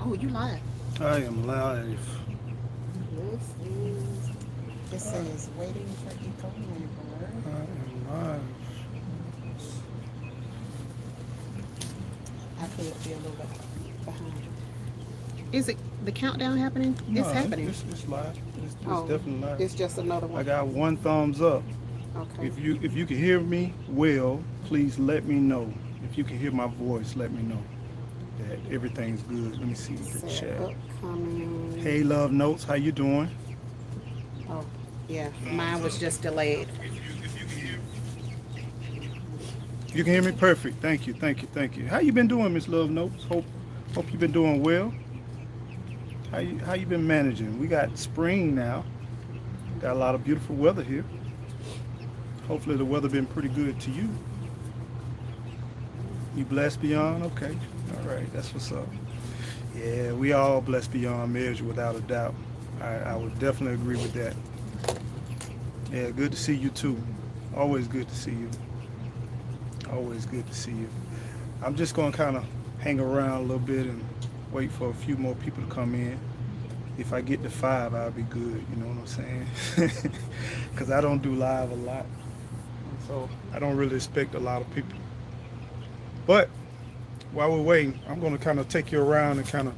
Oh, you live. I am live. This is waiting for Eco Neighbor. I am live. I could be a little bit behind. Is it the countdown happening? It's No, happening. it's live. It's Oh, definitely live. it's just another I one. got one thumbs up. Okay. If you can hear me well, please let me know. If you can hear my voice, let me know that everything's good. Let me see the Set chat. upcoming. Hey, love notes, how you doing? Oh, yeah. Mine was just delayed. You can hear me perfect. Thank you, thank you, thank you. How you been doing, Miss Love Notes? Hope you've been doing well. How you been managing? We got spring now. Got a lot of beautiful weather here. Hopefully the weather been pretty good to you. You blessed beyond? Okay. All right, that's what's up. Yeah, we all blessed beyond measure without a doubt. I would definitely agree with that. Yeah, good to see you too. Always good to see you. Always good to see you. I'm just gonna kind of hang around a little bit and wait for a few more people to come in. If I get to 5, I'll be good. You know what I'm saying? Because I don't do live a lot, so I don't really expect a lot of people. But while we're waiting, I'm gonna kind of take you around and kind of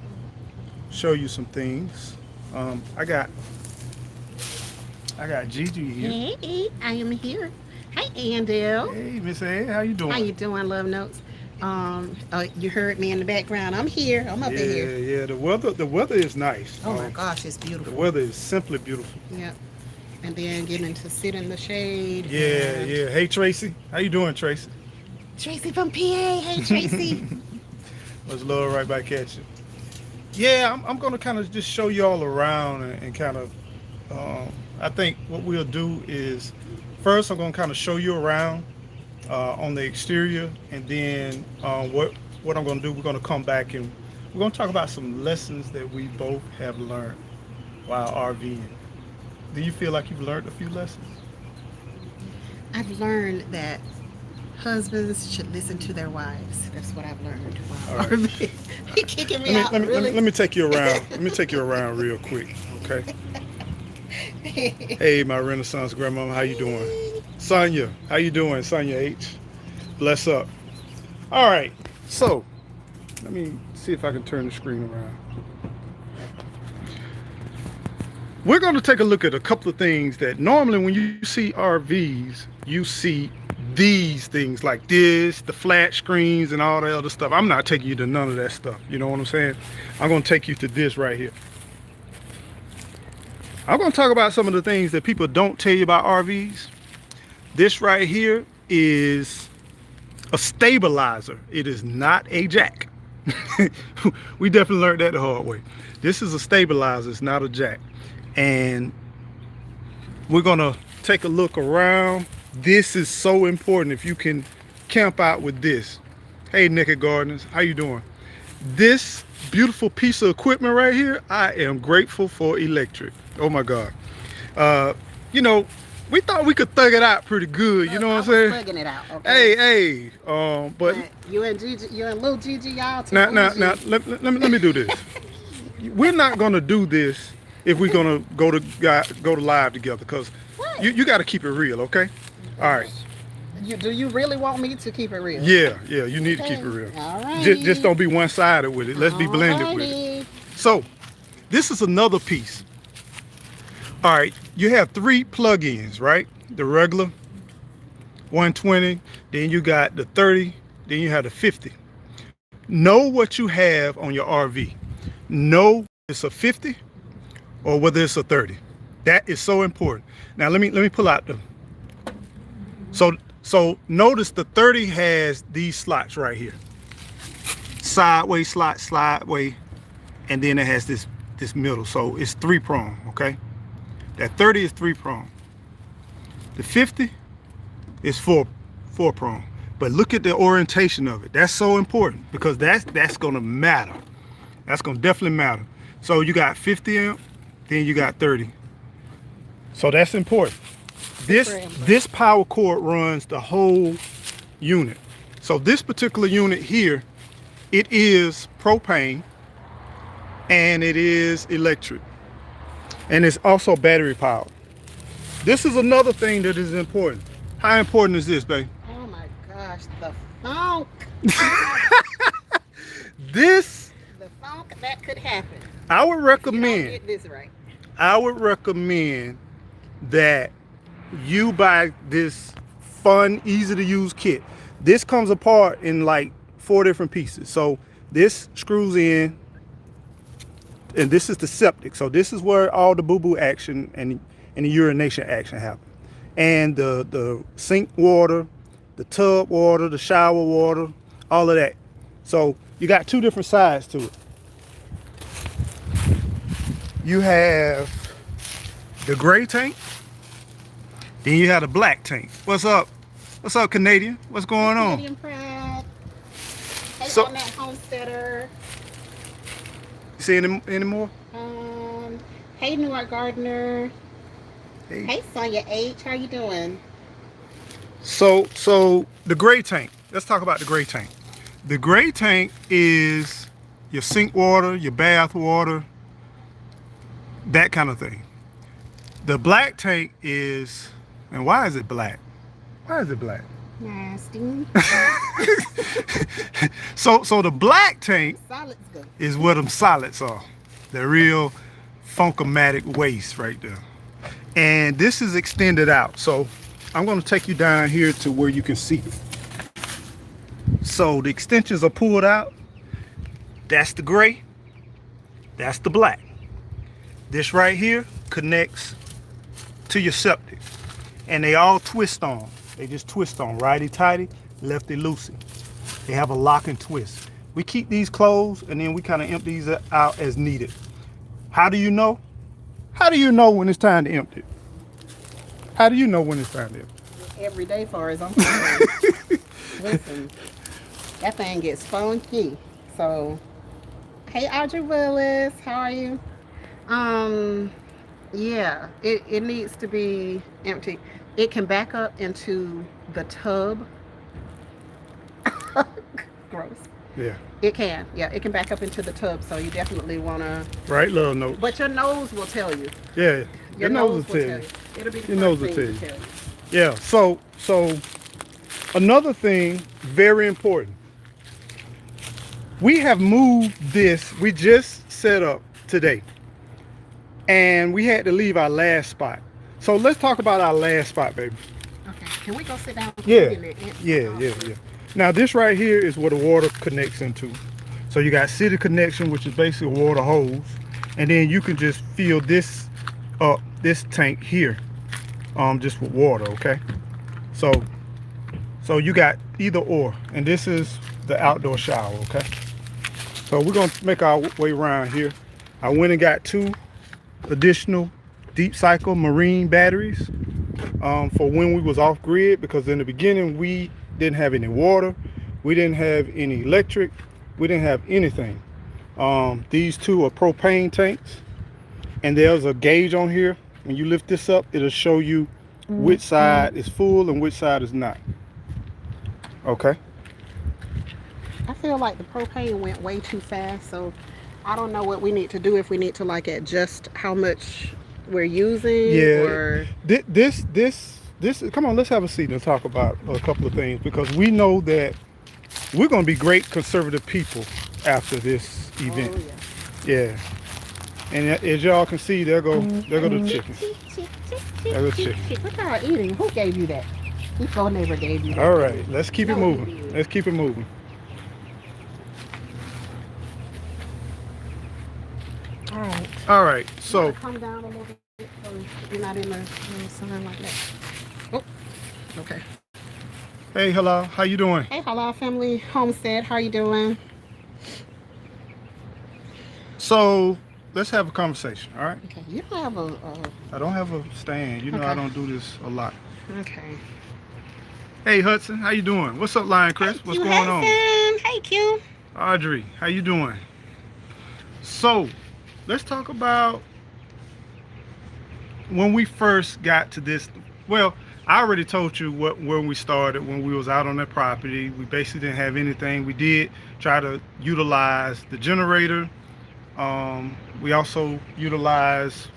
show you some things. I got Gigi here. Hey, I am here. Hi, Andel. Hey, Miss A, how you How doing? you doing, Love Notes? You heard me in the background. I'm here. I'm up in here. Yeah. The weather is nice. Oh my gosh, it's The beautiful. weather is simply beautiful. Yep. And then getting to sit in the shade. Yeah, And yeah. Hey Tracy, how you doing, Tracy? Tracy from PA. Hey, Tracy. Let's lower right back at you. Yeah, I'm gonna kind of just show you all around and kind of. I think what we'll do is first I'm gonna kind of show you around on the exterior, and then what I'm gonna do, we're gonna come back and we're gonna talk about some lessons that we both have learned while RVing. Do you feel like you've learned a few lessons? I've learned that husbands should listen to their wives. That's what I've learned. All Wow. right. He kicking me Let me out, let me let me, really? let me take you around. Let me take you around real quick, okay? Hey, my Renaissance grandmama, how you doing? Sonia, how you doing? Sonia H. Bless up. All right. So, let me see if I can turn the screen around. We're going to take a look at a couple of things that normally when you see RVs, you see these things like this, the flat screens and all the other stuff. I'm not taking you to none of that stuff. You know what I'm saying? I'm going to take you to this right here. I'm going to talk about some of the things that people don't tell you about RVs. This right here is a stabilizer. It is not a jack. We definitely learned that the hard way. This is a stabilizer. It's not a jack. And we're going to take a look around. This is so important if you can camp out with this. Hey, Naked Gardeners, how you doing? This beautiful piece of equipment right here, I am grateful for electric. Oh my God. You know, we thought we could thug it out pretty good. You Look, know I what was I'm saying? thugging it out. Okay. Hey. But You and Gigi, you and little Gigi, y'all too now, bougie. let me do this. We're not gonna do this if we're gonna go to live together, because What? you got to keep it real, okay? All right. Do you really want me to keep it real? Yeah, you need to keep it Okay. real. All right. Just don't be one-sided with it. Let's be blended with it. So, this is another piece. All right, you have 3 plug-ins, right? The regular 120, then you got the 30, then you have the 50. Know what you have on your RV. Know it's a 50 or whether it's a 30. That is so important. Now let me pull out the. So notice the 30 has these slots right here. Sideways slot, slideway, and then it has this middle. So it's 3-prong, okay? That 30 is 3-prong. The 50 is 4-prong. But look at the orientation of it. That's so important because that's gonna matter. That's gonna definitely matter. So you got 50 amp, then you got 30. So that's important. This power cord runs the whole unit. So this particular unit here, it is propane, and it is electric, and it's also battery powered. This is another thing that is important. How important is this, babe? Oh my gosh, the funk. This, The funk that could happen. I would If you don't recommend. get this right. I would recommend that you buy this fun, easy to use kit. This comes apart in like 4 different pieces. So this screws in, and this is the septic. So this is where all the boo-boo action and the urination action happen. And the sink water, the tub water, the shower water, all of that. So you got 2 different sides to it. You have the gray tank, then you have the black tank. What's up? What's up, Canadian? What's going on? Canadian Pride. Hey, So- on that homesteader. You see any more? Hey, Newark Gardner. Hey. Hey, Sonia H. How you doing? So the gray tank. Let's talk about the gray tank. The gray tank is your sink water, your bath water, that kind of thing. The black tank is, and why is it black? Why is it black? Nasty. So the black tank Solid's good. is where them solids are. The real funkomatic waste right there. And this is extended out. So I'm going to take you down here to where you can see it. So the extensions are pulled out. That's the gray. That's the black. This right here connects to your septic. And they all twist on. They just twist on, righty-tighty, lefty-loosey. They have a lock and twist. We keep these closed, and then we kind of empty these out as needed. How do you know? How do you know when it's time to empty? How do you know when it's time to empty? Every day far as I'm concerned. Listen, that thing gets funky. So, hey, Audrey Willis, how are you? Yeah, it needs to be empty. It can back up into the tub. Gross. Yeah. It can. Yeah, it can back up into the tub. So you definitely want to. Right, little note. But your nose will tell you. Yeah. Your nose will tell you. It'll be the Your nose first will thing tell to you. tell you. Yeah. So another thing, very important. We have moved this. We just set up today, and we had to leave our last spot. So let's talk about our last spot, baby. Okay. Can we go sit down? Yeah. Get it empty? Yeah. Now this right here is where the water connects into. So you got city connection, which is basically a water hose, and then you can just fill this up, this tank here, just with water. Okay. So you got either or, and this is the outdoor shower. Okay. So we're gonna make our way around here. I went and got 2 additional deep cycle marine batteries for when we was off grid, because in the beginning we didn't have any water, we didn't have any electric, we didn't have anything. These 2 are propane tanks, and there's a gauge on here. When you lift this up, it'll show you which side is full and which side is not. Okay. I feel like the propane went way too fast, so I don't know what we need to do, if we need to like adjust how much we're using. Yeah. Or This come on, let's have a seat and talk about a couple of things, because we know that we're going to be great conservative people after this event. Oh, yeah. Yeah. And as y'all can see, there go the chicken. There go the chicken. What y'all eating? Who gave you that? Whose old neighbor gave you that? All right, let's keep it No, moving. you did. Let's keep it moving. All right. All right, so Come down a little bit so you're not in the sun like that. Oh, okay. hey, hello, how you doing? Hey, hello, family homestead. How you doing? So let's have a conversation. All right. Okay. You don't have a. I don't have a stand. You know I Okay. don't do this a lot. Okay. Hey Hudson, how you doing? What's up, Lion Chris? What's going on? Hey, Q. Audrey, how you doing? So, let's talk about when we first got to this. Well, I already told you when we started, when we was out on that property. We basically didn't have anything. We did try to utilize the generator We also utilize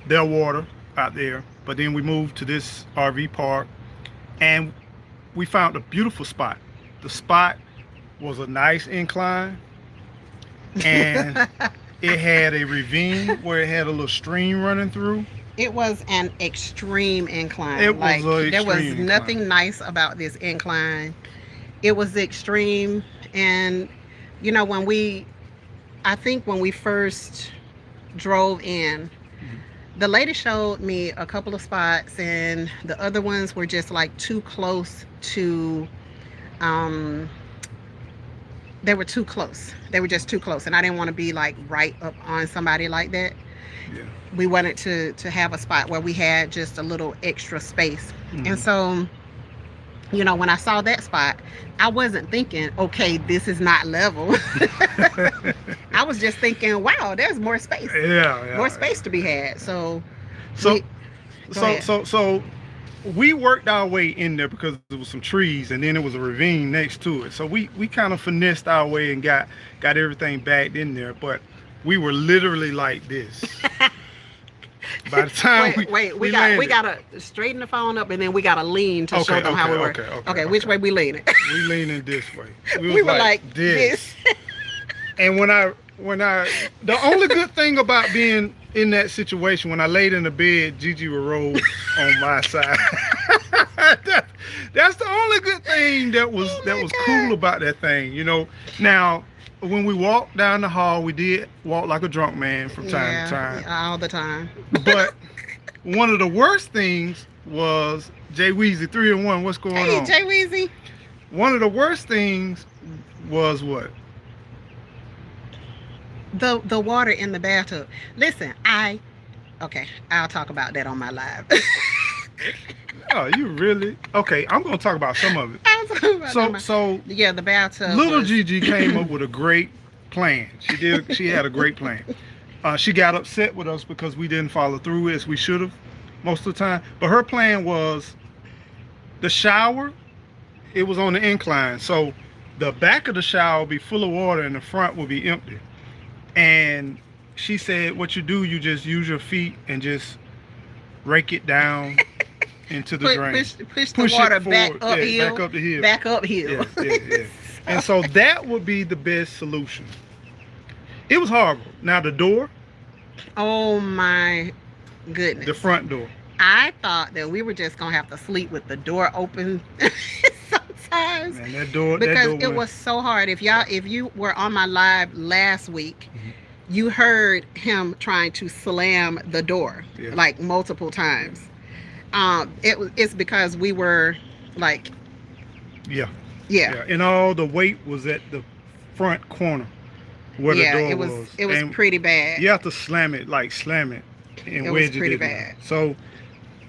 their water out there, but then we moved to this RV park, and we found a beautiful spot. The spot was a nice incline, and it had a ravine where it had a little stream running through. It was an extreme incline. It was like an there was extreme nothing incline. nice about this incline. It was extreme, and you know I think when we first drove in, the lady showed me a couple of spots, and the other ones were just like too close to. They were too close. They were just too close, and I didn't want to be like right up on somebody like that. Yeah. We wanted to have a spot where we had just a little extra space. Mhm. And so, you know, when I saw that spot, I wasn't thinking, okay, this is not level. I was just thinking, wow, there's more space. Yeah. More space to be had. So So, we- go ahead. so we worked our way in there because there was some trees, and then there was a ravine next to it. So we kind of finessed our way and got everything backed in there. But we were literally like this. By the time we landed. gotta straighten the phone up, and then we gotta lean to show them how we were. Okay, which way we leaning? We leaning this way. We were like this. And when I the only good thing about being in that situation, when I laid in the bed, Gigi would roll on my side. That's the only good thing that was cool about that thing, you know. Now, when we walked down the hall, we did walk like a drunk man from time to time. All the time. But one of the worst things was Jay Weezy 3-in-1. What's going Hey, on? Jay Weezy. One of the worst things was what? The water in the bathtub. Listen, I'll talk about that on my live. Oh, you really? Okay, I'm gonna talk about some of it. I'll talk about that on my- So yeah, the bathtub. little was- Gigi came up with a great plan. She had a great plan. She got upset with us because we didn't follow through as we should have most of the time. But her plan was the shower. It was on the incline, so the back of the shower would be full of water and the front would be empty. And she said, what you do, you just use your feet and just rake it down into the drain. Push the water it back forward. uphill. Back up the hill. Back uphill. Yeah. And so that would be the best solution. It was horrible. Now the door, Oh my goodness. the front door. I thought that we were just gonna have to sleep with the door open sometimes. Man, that door Because went- it was so hard. If you were on my live last week, Mhm. you heard him trying to slam the door Yeah. like multiple times. It's because we were like, Yeah. yeah, And all the weight was at the front corner where the door it was And pretty bad. you have to slam it and It was wedge it pretty in. bad. So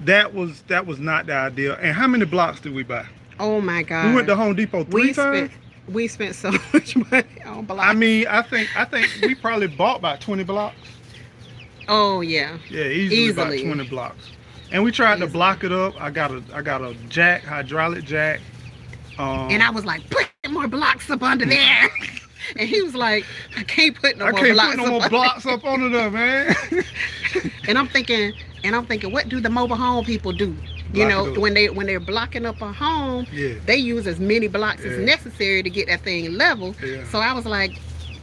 that was not the idea. And how many blocks did we buy? Oh my God. We went to Home Depot three times. We spent so much money on blocks. I mean, I think we probably bought about 20 blocks. Oh yeah. Yeah, easily about Easily. 20 blocks. And we tried to Easily. block it up. I got a jack, hydraulic jack. And I was like, put more blocks up under there. And he was like, I can't put no I more can't blocks put no up more under blocks up under there, man. And I'm thinking, what do the mobile home people do? You Block know, it up. when they're blocking up a home, Yeah. they use as many blocks as Yeah. necessary to get that thing level. Yeah. So I was like,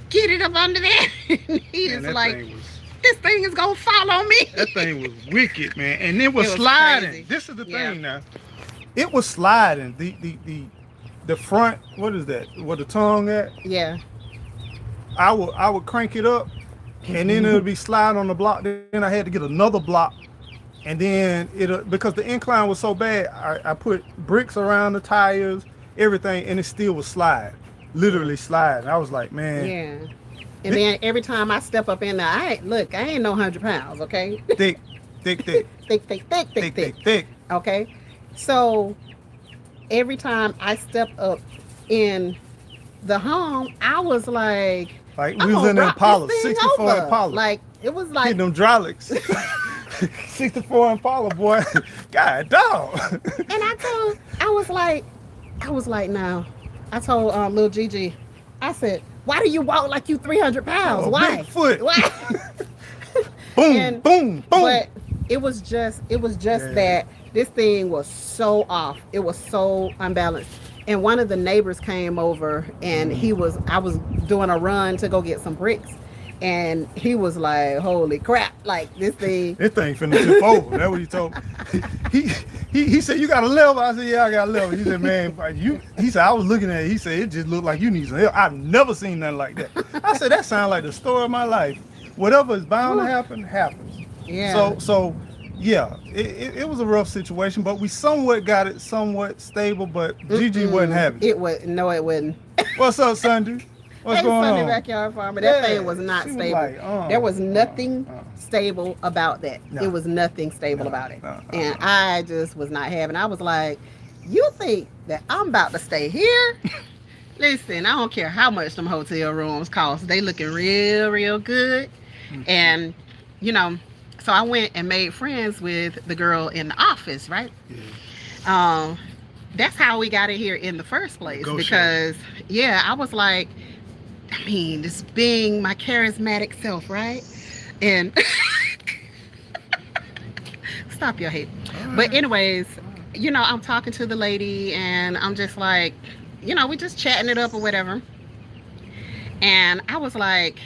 get it up under there. And he Man, is that like, thing was this thing is gonna fall on me. that thing was wicked, man. And it was, It was sliding. crazy. This is the Yeah. thing now. It was sliding. The front, what is that? Where the tongue at? Yeah. I would crank it up, and then it would be sliding on the block. Then I had to get another block, and then because the incline was so bad, I put bricks around the tires, everything, and it still was slide, literally slide. I was like, man, Yeah. And then every time I step up in there, I ain't no 100 pounds, okay? thick. thick. Okay. So every time I step up in the home, I was like, Like I'm we was gonna in the rock Impala, this thing 64 over. Impala. Like it was like Hitting them hydraulics. 64 Impala, boy. God dog. and I was like, now, I told Lil Gigi, I said, Why do you walk like you 300 pounds? Oh, Why? Bigfoot. Why? Boom, And boom, boom. but it was just Yeah. that this thing was so off. It was so unbalanced. And one of the neighbors came over, and I was doing a run to go get some bricks, and he was like, holy crap, like this thing. This thing finna tip over. That's what he told me. He said, you got a level? I said, yeah, I got a level. He said, man, he said, I was looking at it. He said, it just looked like you need some help. I've never seen nothing like that. I said, that sounds like the story of my life. Whatever is bound to happen, happens. Yeah. So yeah, it was a rough situation, but we somewhat got it somewhat stable, but Gigi wasn't having it. It wasn't. What's up, Sunday? What's Hey, going Sunday on? Backyard Farmer. That thing was not she stable. like, there was nothing stable about that. No. It was nothing stable No, about it. no, no, And no. I just was not having. I was like, you think that I'm about to stay here? Listen, I don't care how much them hotel rooms cost. They looking real, real good. And, you know, so I went and made friends with the girl in the office, right? Yeah. That's how we got it here in the first place. Negotiate. Because, yeah, I was like, I mean, just being my charismatic self, right? And stop your hate. But anyways, you know, I'm talking to the lady, and I'm just like, you know, we just chatting it up or whatever. And I was like,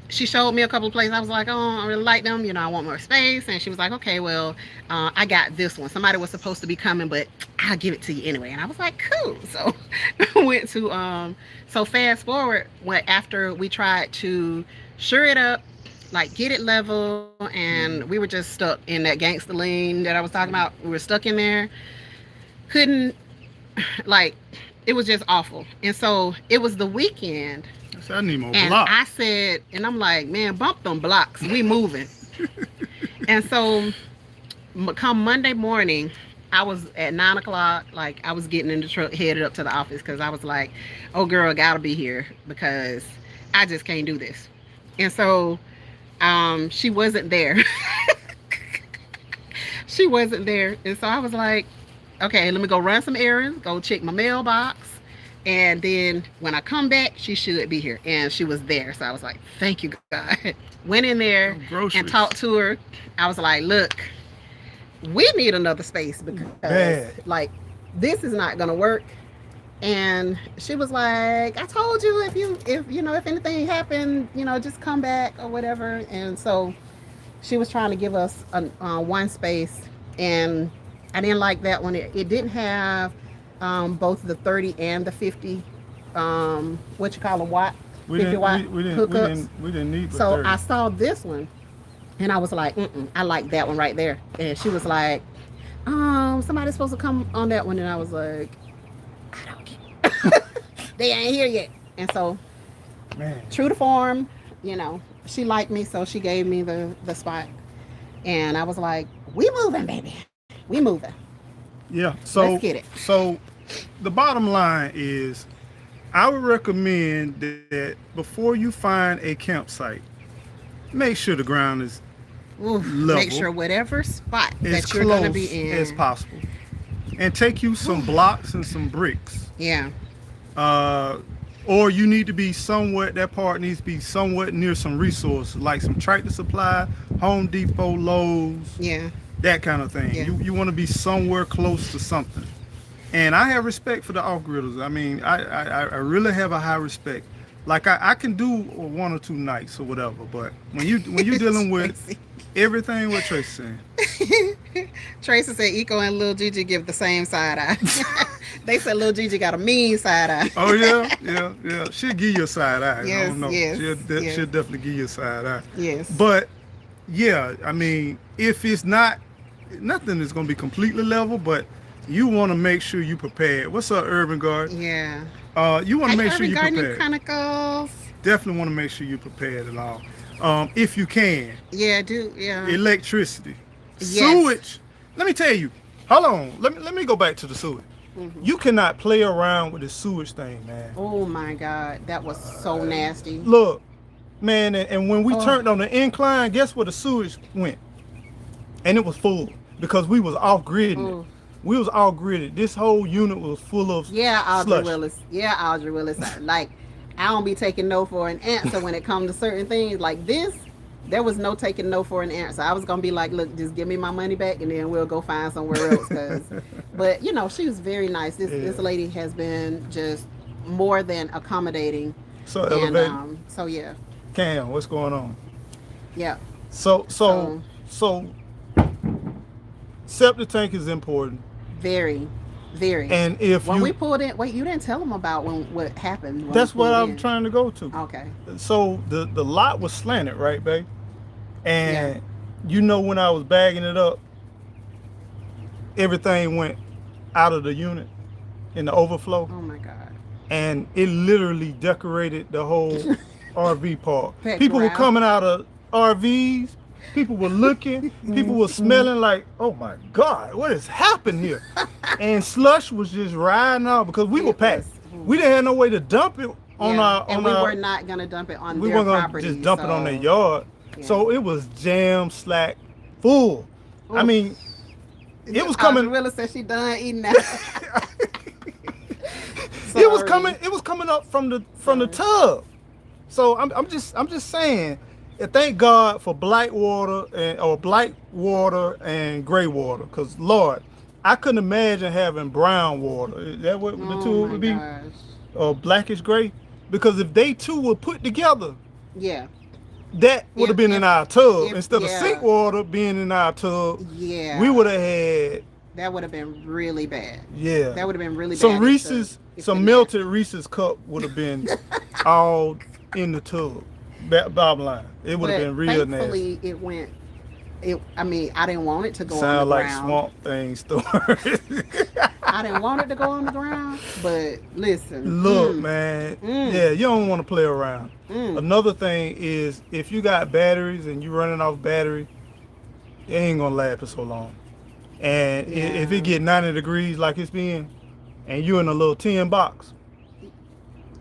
she showed me a couple of places. I was like, oh, I really like them. You know, I want more space. And she was like, okay, well, I got this one. Somebody was supposed to be coming, but I'll give it to you anyway. And I was like, cool. So I went to, so fast forward, after we tried to sure it up, like get it level, and we were just stuck in that gangster lane that I was talking about. We were stuck in there. Couldn't, like, it was just awful. And so it was the weekend. I need more And blocks. I said, and I'm like, man, bump them blocks. We moving. And so come Monday morning, I was at 9 o'clock. Like, I was getting in the truck, headed up to the office, because I was like, oh, girl, gotta be here, because I just can't do this. And so she wasn't there. She wasn't there. And so I was like, okay, let me go run some errands, go check my mailbox. And then when I come back, she should be here. And she was there. So I was like, thank you, God. Went in there and talked to her. I was like, look, we need another space, because like, this is not going to work. And she was like, I told you, if anything happened, you know, just come back or whatever. And so she was trying to give us one space. And I didn't like that one. It didn't have both the 30 and the 50, what you call a watt, 50 watt hookups. We didn't need the So 30. I saw this one, and I was like, I like that one right there. And she was like, somebody's supposed to come on that one. And I was like, I don't care. They ain't here yet. And so, Man. true to form, you know, she liked me, so she gave me the spot. And I was like, we moving, baby. We moving. Yeah. So Let's get it. So the bottom line is, I would recommend that before you find a campsite, make sure the ground is level, Make sure whatever spot as that you're going to close be in as possible, and take you some blocks and some bricks. Yeah. Or you need to be somewhat, that part needs to be somewhat near some resources, like some Tractor Supply, Home Depot, Lowe's, Yeah. that kind of thing. Yeah. You want to be somewhere close to something. And I have respect for the off-gridders. I mean, I really have a high respect. Like, I can do 1 or 2 nights or whatever, but when you're dealing with everything what Tracy saying. Tracy said Eco and Lil Gigi give the same side eye. They said Lil Gigi got a mean side eye. Oh yeah. She'll give you a side eye. Yes, I don't know. yes, She'll definitely give you a side eye. Yes. But yeah, I mean, if it's not, nothing is gonna be completely level, but you want to make sure you prepared. What's up, Urban Garden? Yeah. You want to make sure you Gardening prepared. Chronicles. Definitely want to make sure you're prepared at all. If you can. Yeah, do yeah. Electricity. Yes. Sewage. Let me tell you. Hold on. Let me go back to the sewage. Mm-hmm. You cannot play around with the sewage thing, man. Oh my God, that was so nasty. Look, man, and when we turned on the incline, guess where the sewage went? And it was full because we was off gridding it. We was off gridded. This whole unit was full of Yeah, Audrey slush. Willis. Yeah, Audrey Willis. Like, I don't be taking no for an answer when it comes to certain things like this. There was no taking no for an answer. I was gonna be like, look, just give me my money back, and then we'll go find somewhere else. But you know, she was very nice. This Yeah. lady has been just more than accommodating, So and elevated. so yeah, Cam, what's going on? yeah. So so So so septic tank is important. very, very. And if When we you, pulled in, wait, you didn't tell them about what happened when we that's what pulled I'm in. trying to go to. Okay. So the lot was slanted, right, babe? Yeah. And you know when I was bagging it up, everything went out of the unit in the overflow, Oh my God. and it literally decorated the whole RV park. That People were ground. coming out of RVs. People were looking. People were smelling like, oh my God, what has happened here? And slush was just riding out because we were It packed. was. We didn't have no way to dump it on Yeah. our And on we our. were not gonna dump it on We their weren't gonna property. just dump it on their So, yard. yeah. So it was jam slack full. I Oof. mean, it was coming. Willa said she done eating that. It was Sorry. coming. It was coming up from the Sorry. tub. So I'm just saying. Thank God for black water and gray water, because Lord, I couldn't imagine having brown water. Is that what the Oh two my would be? gosh. Or blackish gray? Because if they two were put together, Yeah. that would have been in our tub instead of yeah. sink water being in our tub. Yeah. We would have had That would have been really bad. yeah. That would have been really Some bad. Reese's, if some the melted Reese's cup would have been all in the tub. Bottom line, it would have But been real thankfully, nasty. it went. I mean, I didn't want it to go on Sound the like ground. Swamp Thing story. I didn't want it to go on the ground. But listen, Look, man, yeah, you don't want to play around. Another thing is if you got batteries and you running off battery, it ain't gonna last for so long. And if it get 90 degrees like it's been, and you in a little tin box,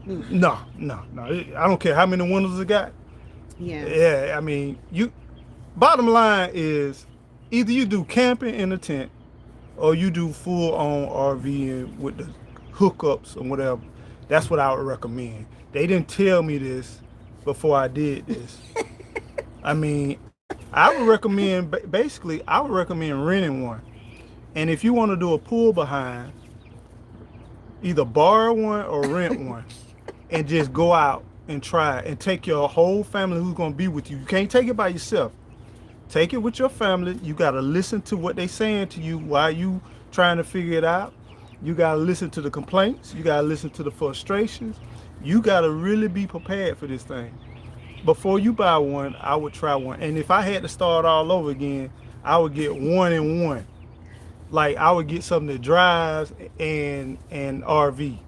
no. I don't care how many windows it got. Yeah. Yeah, I mean, bottom line is either you do camping in a tent or you do full on RVing with the hookups or whatever. That's what I would recommend. They didn't tell me this before I did this. I mean, I would recommend renting one. And if you want to do a pool behind, either borrow one or rent one and just go out and try it and take your whole family who's going to be with you. You can't take it by yourself. Take it with your family. You got to listen to what they saying to you while you trying to figure it out. You got to listen to the complaints. You got to listen to the frustrations. You got to really be prepared for this thing. Before you buy one, I would try one. And if I had to start all over again, I would get 1 and 1. Like I would get something that drives and RV.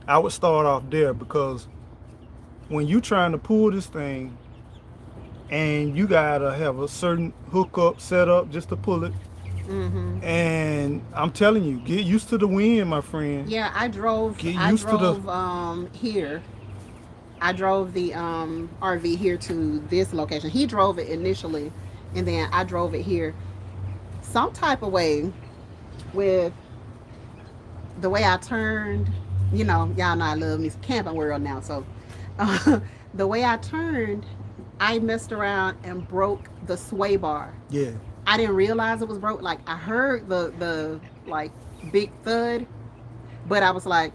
I would start off there because when you trying to pull this thing and you gotta have a certain hookup set up just to pull it. And I'm telling you, get used to the wind, my friend. Yeah, I drove. Get I used to drove the here. I drove the RV here to this location. He drove it initially, and then I drove it here. Some type of way with the way I turned. You know, y'all know I love me some camping world now. So the way I turned, I messed around and broke the sway bar. yeah. I didn't realize it was broke. Like I heard the like big thud, but I was like,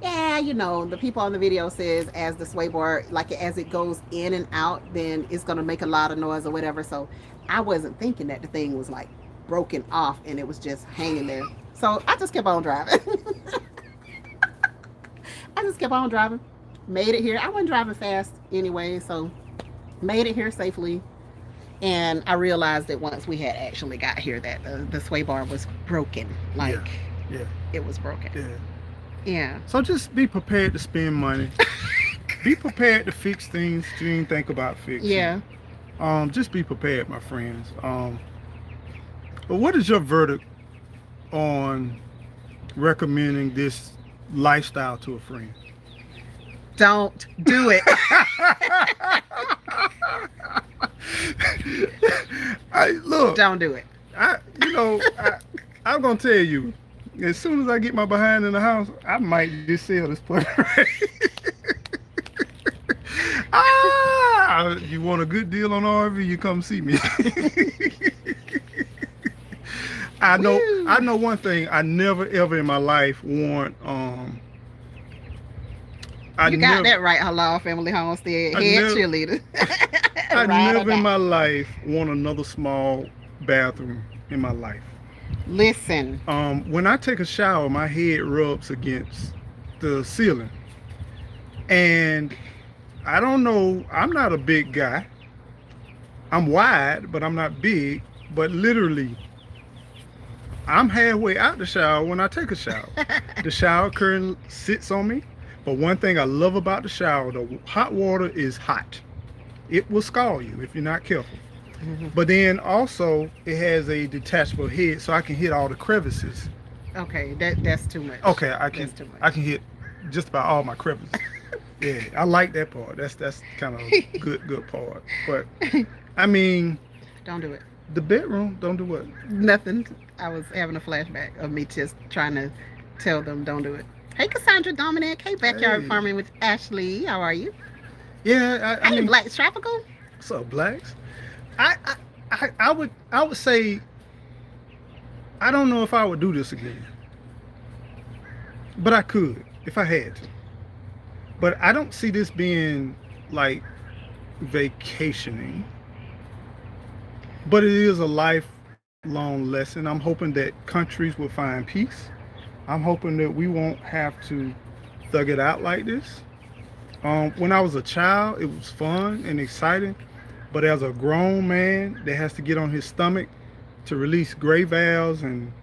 yeah, you know, the people on the video says as the sway bar, like as it goes in and out, then it's gonna make a lot of noise or whatever. So I wasn't thinking that the thing was like broken off and it was just hanging there. So I just kept on driving. I just kept on driving. Made it here. I wasn't driving fast anyway, so made it here safely. And I realized that once we had actually got here that the sway bar was broken. Like Yeah. it was broken. Yeah. Yeah. So just be prepared to spend money. Be prepared to fix things you didn't think about fixing. Yeah. Just be prepared, my friends. But what is your verdict on recommending this lifestyle to a friend? Don't do it. Look. Don't do it. I'm gonna tell you, as soon as I get my behind in the house, I might just sell this place. You want a good deal on RV? You come see me. I Woo! know one thing. I never ever in my life want I You got never that right, Halal Family Homestead I head never cheerleader. I Ride or never in die. my life want another small bathroom in my life. Listen, When I take a shower, my head rubs against the ceiling, and I don't know. I'm not a big guy. I'm wide, but I'm not big. But literally, I'm halfway out the shower when I take a shower. The shower curtain sits on me. But one thing I love about the shower, the hot water is hot. It will scald you if you're not careful. But then also it has a detachable head, so I can hit all the crevices. okay, that's too much. Okay, That's too I much. can hit just about all my crevices. Yeah, I like that part. That's kind of a good part. But I mean, Don't do it. the bedroom don't do what? Nothing. I was having a flashback of me just trying to tell them don't do it. Hey, Cassandra Dominic. Hey, Backyard Hey, Farming with Ashley. How are you? yeah. I Hey, mean, Black Tropical. what's up, blacks? I, I would say I don't know if I would do this again, but I could if I had to. But I don't see this being like vacationing, but it is a lifelong lesson. I'm hoping that countries will find peace. I'm hoping that we won't have to thug it out like this. When I was a child, it was fun and exciting, but as a grown man that has to get on his stomach to release gray valves and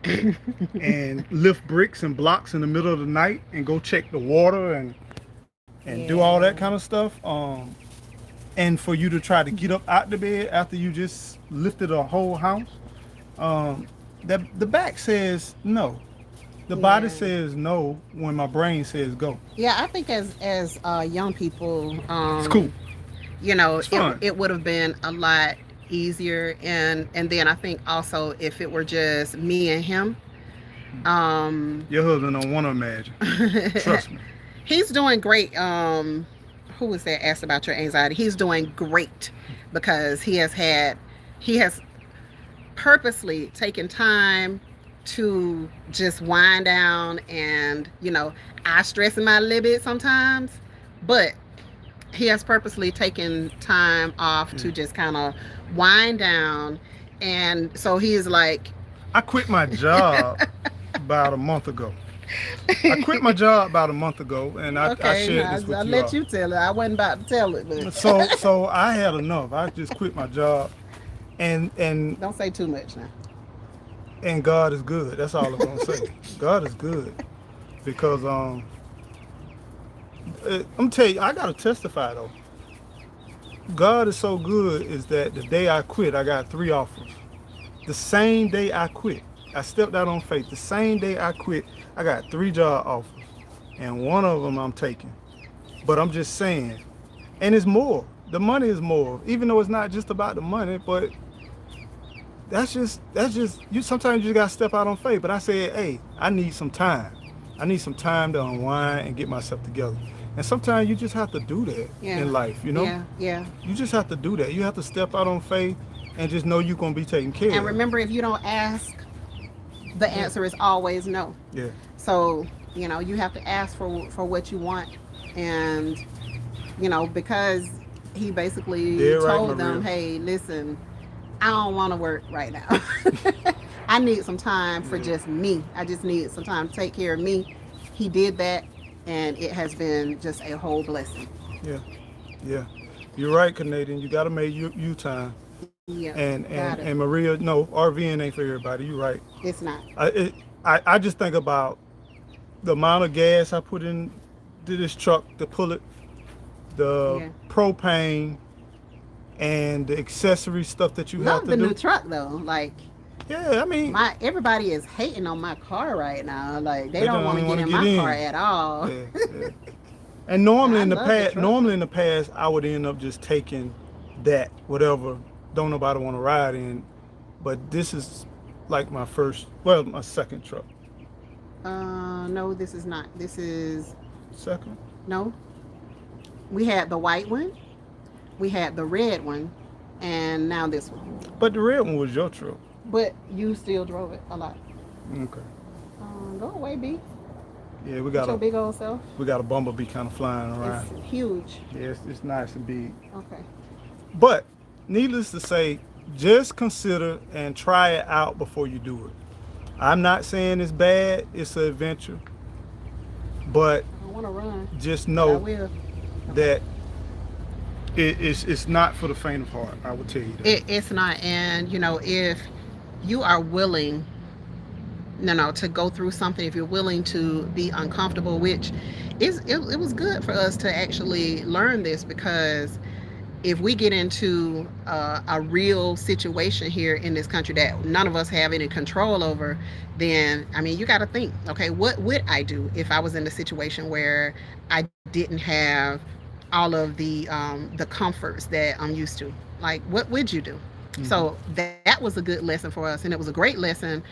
lift bricks and blocks in the middle of the night and go check the water and do all that Yeah. kind of stuff. And for you to try to get up out the bed after you just lifted a whole house, that the back says no. The body Yeah. says no when my brain says go. Yeah, I think as young people, It's cool. It's it fun. it would have been a lot easier, and then I think also if it were just me and him, um, Your husband don't want to imagine. Trust me. he's doing great. Who was that asked about your anxiety? He's doing great because he has purposely taken time to just wind down, and I stress him out a little bit sometimes, but he has purposely taken time off Yeah. to just kind of wind down, and so he's like, I quit my job about a month ago. I quit my job about a month ago, and I okay, shared this with I'll you let all. you tell it. I wasn't about to tell it, but So I had enough. I just quit my job, and and don't say too much now. and God is good. That's all I'm gonna say. God is good because I'm tell you, I gotta testify though. God is so good is that the day I quit, I got 3 offers. The same day I quit, I stepped out on faith. The same day I quit, I got 3 job offers, and one of them I'm taking. But I'm just saying, and it's more. The money is more, even though it's not just about the money. But that's just you. Sometimes you just gotta step out on faith. But I said, hey, I need some time. I need some time to unwind and get myself together. And sometimes you just have to do that Yeah, in life. yeah, yeah. You just have to do that. You have to step out on faith and just know you're gonna be taken care And of. remember, if you don't ask, the Yeah. answer is always no. Yeah. So you have to ask for what you want, and because he basically Yeah, right, told them, Maria. hey, listen, I don't want to work right now. I need some time for Yeah. just me. I just need some time to take care of me. He did that, and it has been just a whole blessing. Yeah. Yeah. You're right, Canadian. You gotta make you time. Yeah, And got and it. and Maria, no, RVing ain't for everybody. You're right. It's not. I just think about the amount of gas I put in to this truck to pull it, the Yeah. propane, and the accessory stuff that you have Love to the do. new truck though. Like, Yeah, I mean, everybody is hating on my car right now. Like, they they don't want to don't get want to in get my car in. at all. Yeah, yeah. And normally I in the love the past, truck. I would end up just taking that whatever. Don't nobody want to ride in, but this is like my second truck. No, this is not. This is Second. no. We had the white one, we had the red one, and now this one. But the red one was your truck. But you still drove it a lot. Okay. Go away, B. Yeah, With your big old self. we got a bumblebee kind of flying around. It's huge. Yeah, it's nice and big. Okay. But needless to say, just consider and try it out before you do it. I'm not saying it's bad. It's an adventure. But I don't want to run. just But I know will. that it's not for the faint of heart. I will tell you that. It's not. And, if you are willing, to go through something, if you're willing to be uncomfortable, which it was good for us to actually learn this, because if we get into a real situation here in this country that none of us have any control over, then, you got to think, okay, what would I do if I was in a situation where I didn't have all of the comforts that I'm used to? Like, what would you do? Mm-hmm. So that was a good lesson for us, and it was a great lesson.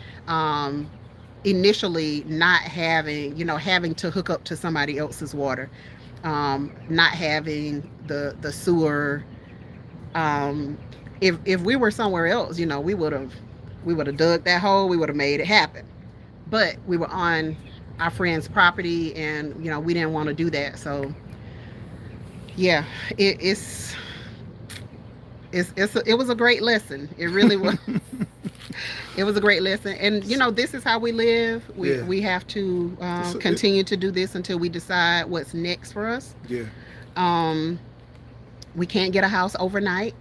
Initially, not having to hook up to somebody else's water, not having the sewer. If we were somewhere else, we would have dug that hole. We would have made it happen. But we were on our friend's property, and we didn't want to do that. So yeah, it was a great lesson. It really was. It was a great lesson, and this is how we live. We have to continue to do this until we decide what's next for us. Yeah. We can't get a house overnight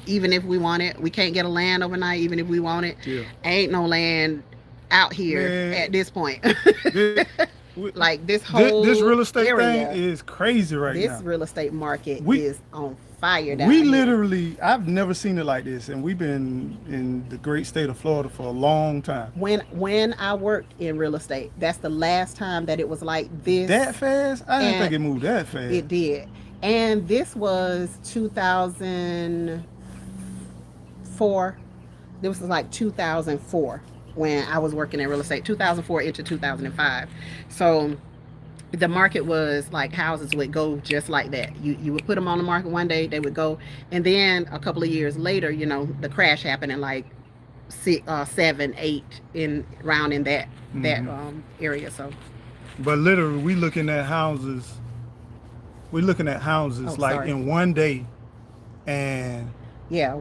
even if we want it. We can't get a land overnight even if we want it. Yeah. Ain't no land out here, man, at this point. Like this real estate area, thing is crazy right now. This real estate market is on fire down We here. literally, I've never seen it like this, and we've been in the great state of Florida for a long time. When I worked in real estate, that's the last time that it was like this. That fast? I didn't think it moved that fast. It did. And this was 2004. This was like 2004 when I was working in real estate, 2004 into 2005. So the market was like houses would go just like that. You would put them on the market one day, they would go. And then a couple of years later, the crash happened in like 6, 7, 8 around in that area. So, but literally, we're looking at houses like in one day, and yeah,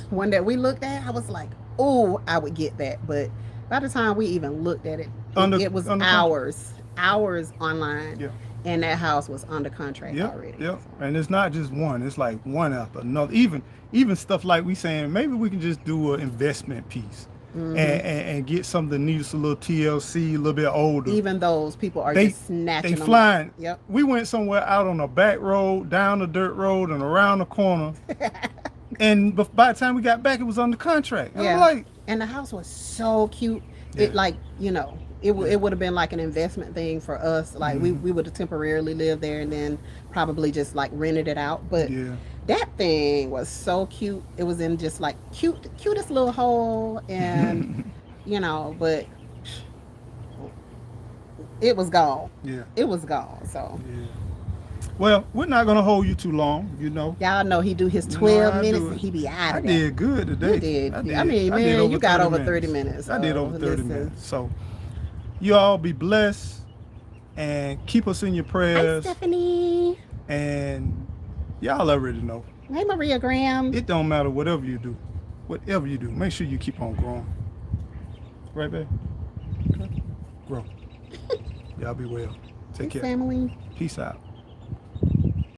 one that we looked at, I was like, oh, I would get that. But by the time we even looked at it, it was hours online. Yeah. And that house was under contract already. Yeah. And it's not just one, it's like one after another. Even stuff like we saying maybe we can just do an investment piece. Mm-hmm. and get something that needs a little TLC, a little bit older. Even those people are just snatching them. They flying. Up. Yep. We went somewhere out on a back road, down the dirt road, and around the corner. And by the time we got back, it was under contract. Yeah. And the house was so cute. Yeah. It would have been like an investment thing for us. Like we would have temporarily lived there and then probably just like rented it out. But that thing was so cute. It was in just like cutest little hole, and but it was gone. Yeah. It was gone. So well, we're not gonna hold you too long, Y'all know he do his 12 minutes and he be out of there. I did good today. You did. Man, you got over 30 minutes. I did over 30 minutes. So you all be blessed and keep us in your prayers. Hi, Stephanie. And y'all already know. Hey, Maria Graham. It don't matter whatever you do. Whatever you do, make sure you keep on growing. Right, babe? Grow. Y'all be well. Take care. Family. Peace out.